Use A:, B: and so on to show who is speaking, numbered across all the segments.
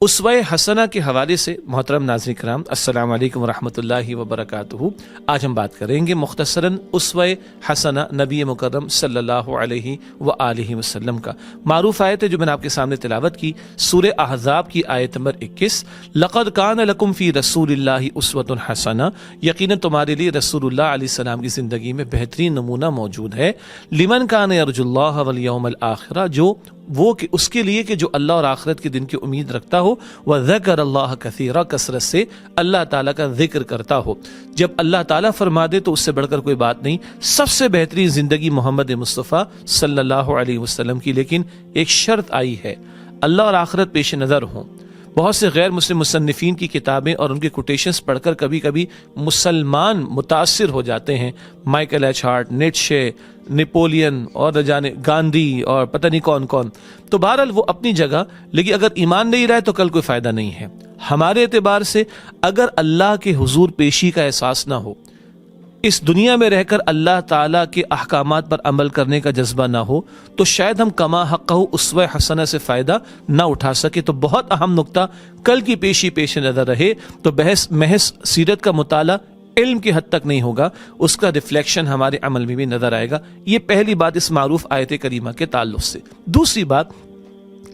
A: اسوہ حسنہ کے حوالے سے محترم ناظرین کرام السلام علیکم ورحمۃ اللہ وبرکاتہ. آج ہم بات کریں گے مختصراً اسوہ حسنہ نبی مکرم صلی اللہ علیہ وآلہ وسلم کا. معروف آیت ہے جو میں نے آپ کے سامنے تلاوت کی، سورہ احزاب کی آیت نمبر 21. لقد کان لکم فی رسول اللہ اسوۃ حسنہ، یقیناً تمہارے لیے رسول اللہ علیہ السلام کی زندگی میں بہترین نمونہ موجود ہے. لمن کان یرجو اللہ والیوم الآخرہ، وہ کہ اس کے لیے کہ جو اللہ اور آخرت کے دن کی امید رکھتا ہو، وذکر اللہ کثیرا، کثرت سے اللہ تعالیٰ کا ذکر کرتا ہو. جب اللہ تعالیٰ فرما دے تو اس سے بڑھ کر کوئی بات نہیں. سب سے بہترین زندگی محمد مصطفیٰ صلی اللہ علیہ وسلم کی، لیکن ایک شرط آئی ہے، اللہ اور آخرت پیش نظر ہوں. بہت سے غیر مسلم مصنفین کی کتابیں اور ان کے کوٹیشنز پڑھ کر کبھی کبھی مسلمان متاثر ہو جاتے ہیں. Michael H Hart, Nietzsche, Napoleon اور جانے گاندھی اور پتہ نہیں کون کون. تو بہرحال وہ اپنی جگہ، لیکن اگر ایمان نہیں رہے تو کل کوئی فائدہ نہیں ہے. ہمارے اعتبار سے اگر اللہ کے حضور پیشی کا احساس نہ ہو، اس دنیا میں رہ کر اللہ تعالیٰ کے احکامات پر عمل کرنے کا جذبہ نہ ہو، تو شاید ہم کما حقہ اسوہ حسنہ سے فائدہ نہ اٹھا سکے. تو بہت اہم نقطہ، کل کی پیشی پیش نظر رہے تو محض سیرت کا مطالعہ علم کی حد تک نہیں ہوگا، اس کا ریفلیکشن ہمارے عمل میں بھی نظر آئے گا. یہ پہلی بات اس معروف آیت کریمہ کے تعلق سے. دوسری بات،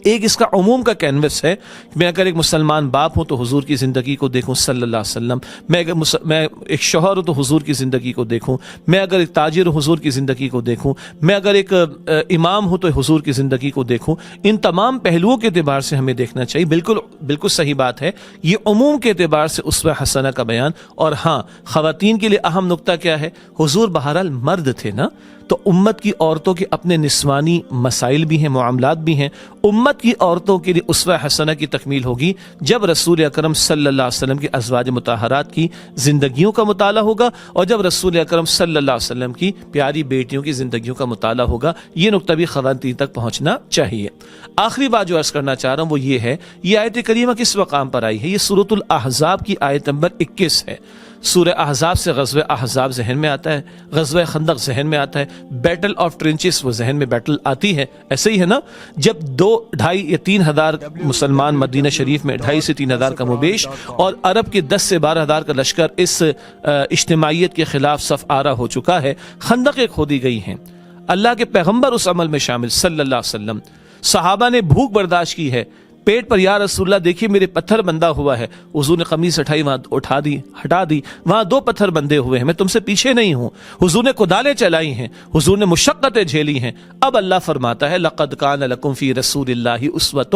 A: ایک اس کا عموم کا کینوس ہے. میں اگر ایک مسلمان باپ ہوں تو حضور کی زندگی کو دیکھوں صلی اللہ علیہ وسلم. میں ایک شوہر ہوں تو حضور کی زندگی کو دیکھوں. میں اگر ایک تاجر ہوں حضور کی زندگی کو دیکھوں. میں اگر ایک امام ہوں تو حضور کی زندگی کو دیکھوں. ان تمام پہلوؤں کے اعتبار سے ہمیں دیکھنا چاہیے. بالکل صحیح بات ہے. یہ عموم کے اعتبار سے اسوہ حسنہ کا بیان. اور ہاں، خواتین کے لیے اہم نقطہ کیا ہے؟ حضور بہرحال مرد تھے نا، تو امت کی عورتوں کے اپنے نسوانی مسائل بھی ہیں، معاملات بھی ہیں. امت کی عورتوں کے لیے اسوہ حسنہ کی تکمیل ہوگی جب رسول اکرم صلی اللہ علیہ وسلم کے ازواج مطہرات کی زندگیوں کا مطالعہ ہوگا، اور جب رسول اکرم صلی اللہ علیہ وسلم کی پیاری بیٹیوں کی زندگیوں کا مطالعہ ہوگا. یہ نقطہ بھی خواتین تک پہنچنا چاہیے. آخری بات جو عرض کرنا چاہ رہا ہوں وہ یہ ہے، یہ آیت کریمہ کس مقام پر آئی ہے؟ یہ سورۃ الاحزاب کی آیت نمبر 21 ہے. سورہ احزاب سے غزوہ احزاب ذہن میں آتا ہے، غزوہ خندق ذہن میں آتا ہے، بیٹل آف ٹرنچز وہ ذہن میں بیٹل آتی ہے. ایسے ہی ہے نا، جب 2، 2.5 یا 3 ہزار مسلمان مدینہ شریف میں، 2.5 سے 3 ہزار کم و بیش، اور عرب کے 10 سے 12 ہزار کا لشکر اس اجتماعیت کے خلاف صف آرا ہو چکا ہے. خندقیں کھودی گئی ہیں. اللہ کے پیغمبر اس عمل میں شامل صلی اللہ علیہ وسلم. صحابہ نے بھوک برداشت کی ہے، پیٹ پر یا رسول اللہ دیکھیے میرے پتھر بندھا ہوا ہے. حضور نے قمیص اٹھائی، وہاں ہٹا دی، وہاں 2 پتھر بندھے ہوئے ہیں، میں تم سے پیچھے نہیں ہوں. حضور نے کدالیں چلائی ہیں، حضور نے مشقتیں جھیلی ہیں. اب اللہ فرماتا ہے لقد کان لکم فی رسول اللہ اسوۃ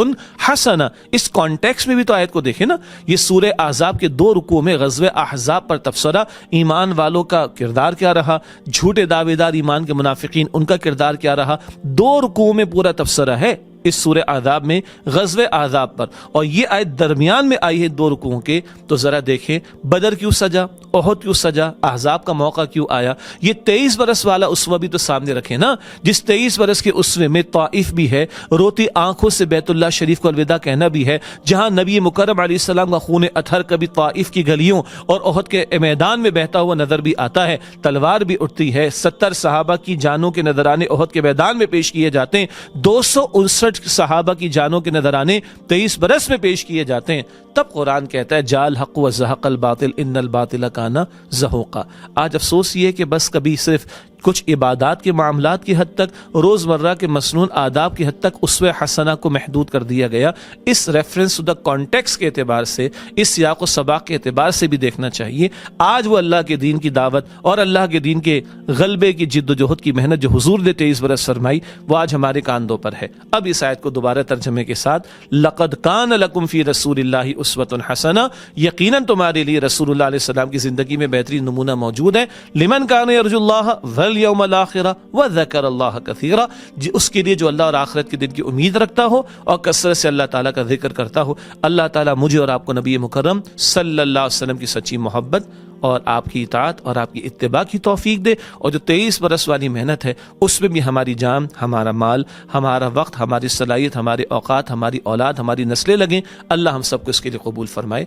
A: حسنہ. اس کانٹیکس میں بھی تو آیت کو دیکھیں نا. یہ سورہ احزاب کے 2 رکوع میں غزوہ احزاب پر تبصرہ، ایمان والوں کا کردار کیا رہا، جھوٹے دعوے دار ایمان کے منافقین ان کا کردار کیا رہا. 2 رکوع میں پورا تبصرہ ہے اس سورہ احزاب میں غزوہ احزاب پر. اور یہ آیت درمیان میں آئی ہے 2 رکوعوں کے. تو ذرا دیکھیں بدر کیوں سجا، احد کیوں سجا، احزاب کا موقع کیوں آیا. یہ 23 برس والا اسوہ بھی تو سامنے رکھے نا. جس 23 برس کے اسوے میں طائف بھی ہے، روتی آنکھوں سے بیت اللہ شریف کو الوداع کہنا بھی ہے، جہاں نبی مکرم علیہ السلام کا خون اطہر کبھی طائف کی گلیوں اور احد کے میدان میں بہتا ہوا نظر بھی آتا ہے. تلوار بھی اٹھتی ہے. 70 صحابہ کی جانوں کے نذرانے احد کے میدان میں پیش کیے جاتے ہیں. 259 صحابہ کی جانوں کے نذرانے 23 برس میں پیش کیے جاتے ہیں. تب قرآن کہتا ہے جاء الحق وزہق الباطل ان الباطل کان زہوقا. آج افسوس یہ ہے کہ بس کبھی صرف کچھ عبادات کے معاملات کی حد تک، روزمرہ کے مسنون آداب کی حد تک اسوہ حسنہ کو محدود کر دیا گیا. اس ریفرنس ٹو دا کانٹیکس کے اعتبار سے، اس سیاق و سباق کے اعتبار سے بھی دیکھنا چاہیے. آج وہ اللہ کے دین کی دعوت اور اللہ کے دین کے غلبے کی جد و جہد کی محنت جو حضور نے 23 برس فرمائی، وہ آج ہمارے کاندھوں پر ہے. اب اس آیت کو دوبارہ ترجمے کے ساتھ، لقد کان لکم فی رسول اللہ اسوۃ حسنہ، یقیناً تمہارے لیے رسول اللہ علیہ السلام کی زندگی میں بہترین نمونہ موجود ہے. لمن کان یرجو اللہ والیوم الآخرہ وذکر اللہ کثیرا، اس کے لیے جو اللہ اور آخرت کے دن کی امید رکھتا ہو اور کثرت سے اللہ تعالیٰ کا ذکر کرتا ہو. اللہ تعالیٰ مجھے اور آپ کو نبی مکرم صلی اللہ علیہ وسلم کی سچی محبت اور آپ کی اطاعت اور آپ کی اتباع کی توفیق دے. اور جو 23 برس والی محنت ہے اس میں بھی ہماری جان، ہمارا مال، ہمارا وقت، ہماری صلاحیت، ہمارے اوقات، ہماری اولاد، ہماری نسلیں لگیں. اللہ ہم سب کو اس کے لیے قبول فرمائے.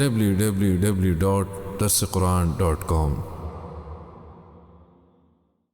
B: www.darsequran.com